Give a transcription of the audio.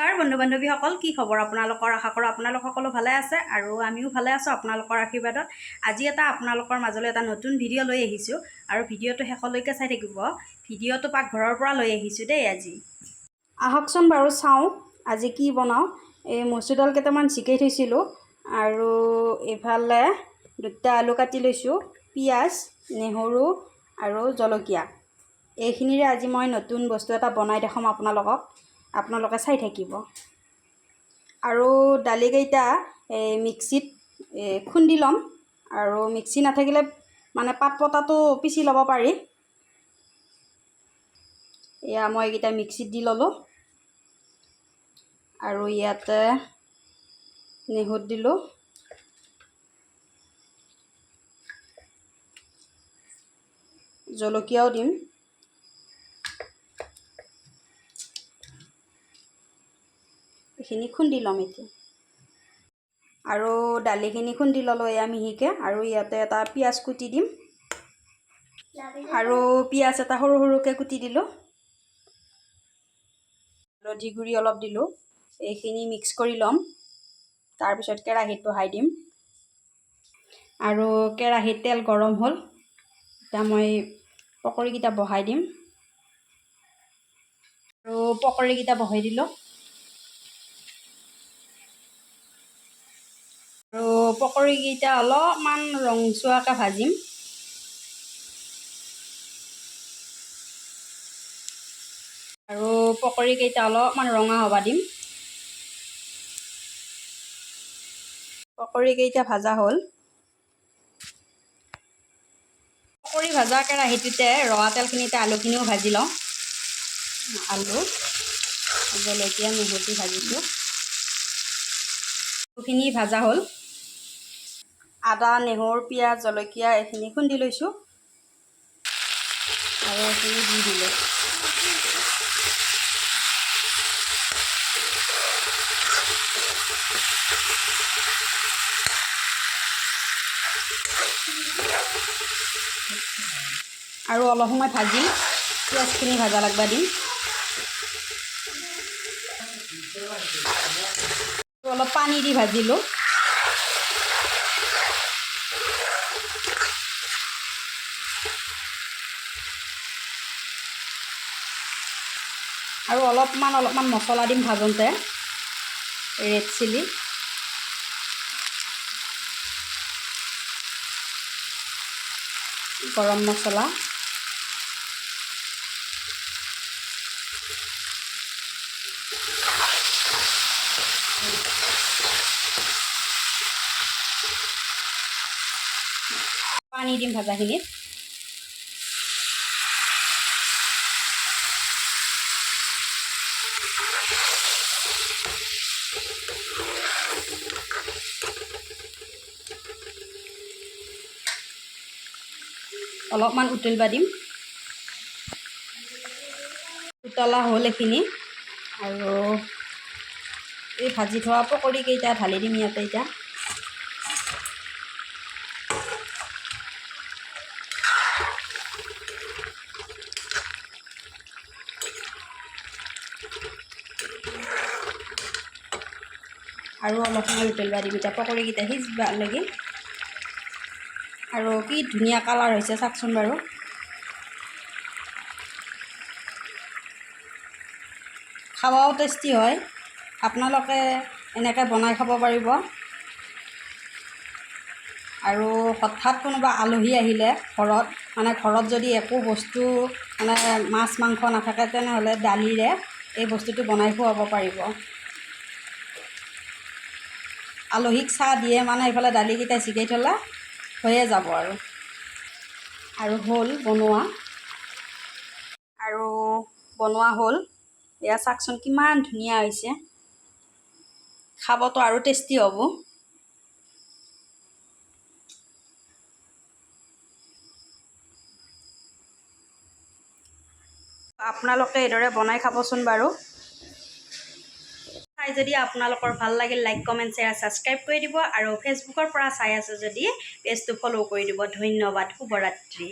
নমস্কাৰ বন্ধু বান্ধৱীসকল, কি খবৰ আপোনালোকৰ? আশা কৰোঁ আপোনালোক সকলো ভালে আছে আৰু আমিও ভালে আছোঁ আপোনালোকৰ আশীৰ্বাদত। আজি আপোনালোকৰ মাজলৈ এটা নতুন ভিডিঅ' লৈ আহিছোঁ আৰু ভিডিঅ'টো শেষলৈকে চাই থাকিব। ভিডিঅ'টো পাকঘৰৰ পৰা লৈ আহিছোঁ দেই আজি। আহকচোন বাৰু চাওঁ আজি কি বনাওঁ। এই মচুৰ দাল কেইটামান জিকাই থৈছিলোঁ আৰু এইফালে দুটা আলু কাটি লৈছোঁ, পিঁয়াজ, নহৰু আৰু জলকীয়া। এইখিনিৰে আজি মই নতুন বস্তু এটা বনাই দেখাম আপোনালোকে চাই থাকিব। আৰু দালিকেইটা মিক্সিত খুন্দি ল'ম আৰু মিক্সি নাথাকিলে মানে পাত পতাটো পিচি ল'ব পাৰি। এয়া মই এইকেইটা মিক্সিত দি ল'লোঁ আৰু ইয়াতে নেহুত দিলোঁ, জলকীয়াও দিম, এইখিনি খুন্দি ল'ম এতিয়া। আৰু দালিখিনি খুন্দি ল'লোঁ এয়া মিহিকৈ। আৰু ইয়াতে এটা পিঁয়াজ কুটি দিম আৰু পিঁয়াজ এটা সৰু সৰুকৈ কুটি দিলোঁ, হালধি গুড়ি অলপ দিলোঁ। এইখিনি মিক্স কৰি ল'ম, তাৰপিছত কেৰাহীত বহাই দিম। আৰু কেৰাহীত তেল গৰম হ'ল, এতিয়া মই পকৰীকেইটা বহাই দিম আৰু পকৰীকেইটা বহাই দিলোঁ আৰু পকৰীকেইটা অলপমান ৰংচুৱাকৈ ভাজিম। আৰু পকৰীকেইটা অলপমান ৰঙা হ'ব দিম। পকৰীকেইটা ভাজা হ'ল। পকৰী ভাজা কেৰাহীটোতে ৰঙা তেলখিনিতে আলুখিনিও ভাজি লওঁ। আলু, জলকীয়া, নহৰু ভাজিছোঁ, আলুখিনি ভাজা হ'ল। আদা, নহৰু, পিঁয়াজ, জলকীয়া এইখিনি খুন্দি লৈছোঁ আৰু এইখিনি দি দিলোঁ। আৰু অলপ সময় ভাজি পিঁয়াজখিনি ভাজা লাগবা দিম। অলপ পানী দি ভাজিলোঁ। আৰু অলপমান মছলা দিম ভাজোঁতে, ৰেড চিলি, গৰম মছলা, পানী দিম ভাজাখিনিত। অলপমান উতলিব দিম। উতলা হ'ল এইখিনি আৰু এই ভাজি থোৱা পকৰীকেইটা ঢালি দিম ইয়াতে এতিয়া। আৰু অলপ সময় উতলিব দিম এতিয়া পকৰীকেইটা সিজিব লাগি। আৰু কি ধুনীয়া কালাৰ হৈছে চাওকচোন বাৰু। খাবাও টেষ্টি হয়, আপোনালোকে এনেকৈ বনাই খাব পাৰিব। আৰু হঠাৎ কোনোবা আলহী আহিলে ঘৰত যদি একো বস্তু মাছ মাংস নাথাকে, তেনেহ'লে দালিৰে এই বস্তুটো বনাই খুৱাব পাৰিব। আলহীক চাহ দিয়ে এইফালে দালিকেইটা জিকাই থ'লে হৈয়ে যাব আৰু হ'ল বনোৱা হ'ল। এয়া চাওকচোন কিমান ধুনীয়া হৈছে, খাবতো আৰু টেষ্টি হ'ব। আপোনালোকে এইদৰে বনাই খাবচোন বাৰু। চাই যদি আপোনালোকৰ ভাল লাগিল, লাইক, কমেণ্ট, শ্বেয়াৰ, ছাবস্ক্ৰাইব কৰি দিব আৰু ফেচবুকৰ পৰা চাই আছে যদি পেজটো ফ'ল' কৰি দিব। ধন্যবাদ, শুভৰাত্ৰি।